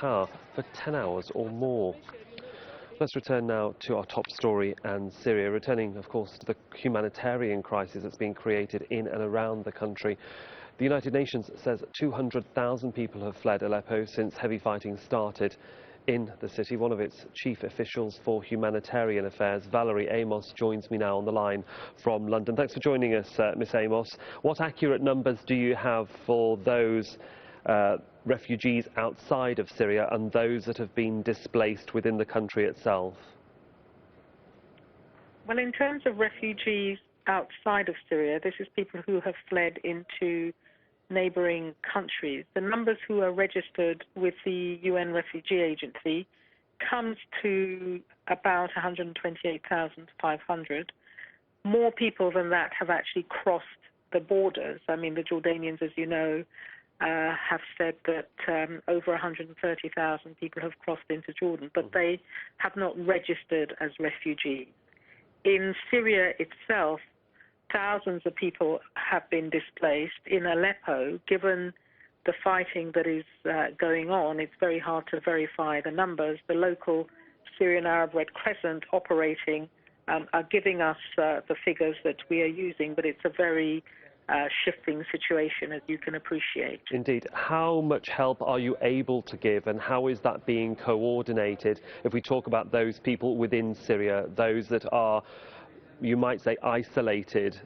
power for 10 hours or more. Let's return now to our top story and Syria, returning, of course, to the humanitarian crisis that's being created in and around the country. The United Nations says 200,000 people have fled Aleppo since heavy fighting started in the city. One of its chief officials for Humanitarian Affairs, Valerie Amos, joins me now on the line from London. Thanks for joining us, Miss Amos. What accurate numbers do you have for those refugees outside of Syria and those that have been displaced within the country itself? Well, in terms of refugees outside of Syria, this is people who have fled into neighboring countries. The numbers who are registered with the UN Refugee Agency comes to about 128,500. More people than that have actually crossed the borders. I mean, the Jordanians, as you know, have said that over 130,000 people have crossed into Jordan, but they have not registered as refugees. In Syria itself, thousands of people have been displaced. In Aleppo, given the fighting that is going on, it's very hard to verify the numbers. The local Syrian Arab Red Crescent operating are giving us the figures that we are using, but it's a very shifting situation, as you can appreciate. Indeed. How much help are you able to give, and how is that being coordinated? If we talk about those people within Syria, those that are, you might say, isolated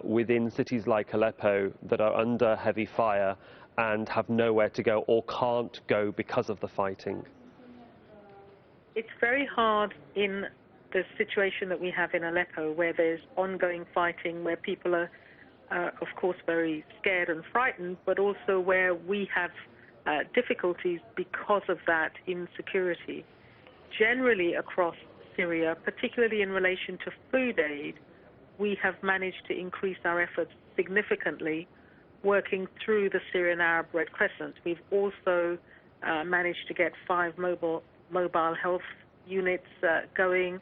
within cities like Aleppo that are under heavy fire and have nowhere to go or can't go because of the fighting? It's very hard in the situation that we have in Aleppo, where there's ongoing fighting, where people are of course very scared and frightened, but also where we have difficulties because of that insecurity. Generally across Syria, particularly in relation to food aid, we have managed to increase our efforts significantly working through the Syrian Arab Red Crescent. We've also managed to get 5 mobile health units going.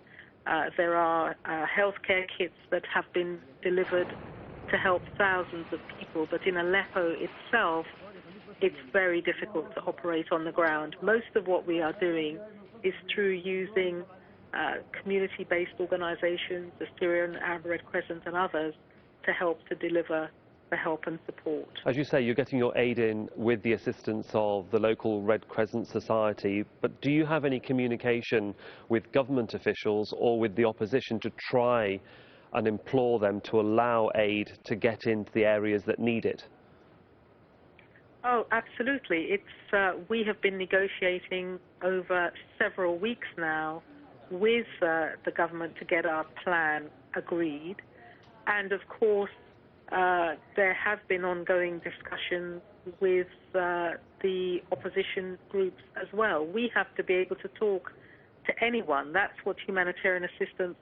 There are healthcare kits that have been delivered to help thousands of people, but in Aleppo itself, it's very difficult to operate on the ground. Most of what we are doing is through using community-based organizations, the Syrian Arab Red Crescent and others, to help to deliver the help and support. As you say, you're getting your aid in with the assistance of the local Red Crescent Society, but do you have any communication with government officials or with the opposition to try and implore them to allow aid to get into the areas that need it? Oh, absolutely. We have been negotiating over several weeks now with the government to get our plan agreed. And of course, there have been ongoing discussions with the opposition groups as well. We have to be able to talk to anyone. That's what humanitarian assistance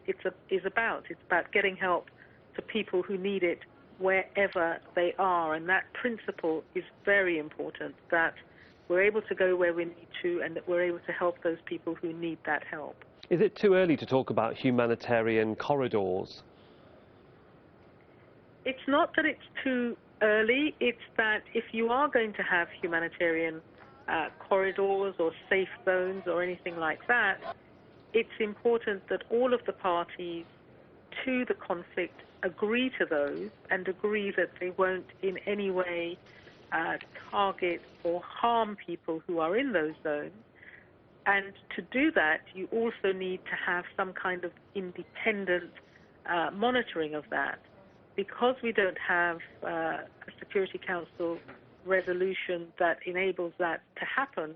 is about. It's about getting help to people who need it wherever they are, and that principle is very important, that we're able to go where we need to and that we're able to help those people who need that help. Is it too early to talk about humanitarian corridors? It's not that it's too early, it's that if you are going to have humanitarian corridors or safe zones or anything like that, it's important that all of the parties to the conflict agree to those and agree that they won't in any way target or harm people who are in those zones. And to do that, you also need to have some kind of independent monitoring of that. Because we don't have a Security Council resolution that enables that to happen,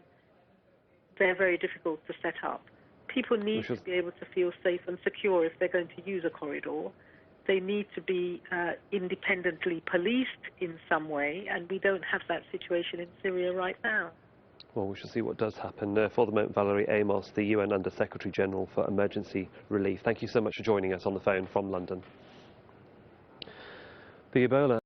they're very difficult to set up. People need to be able to feel safe and secure if they're going to use a corridor. They need to be independently policed in some way, and we don't have that situation in Syria right now. Well, we shall see what does happen. For the moment, Valerie Amos, the UN Under-Secretary General for Emergency Relief. Thank you so much for joining us on the phone from London. The Ebola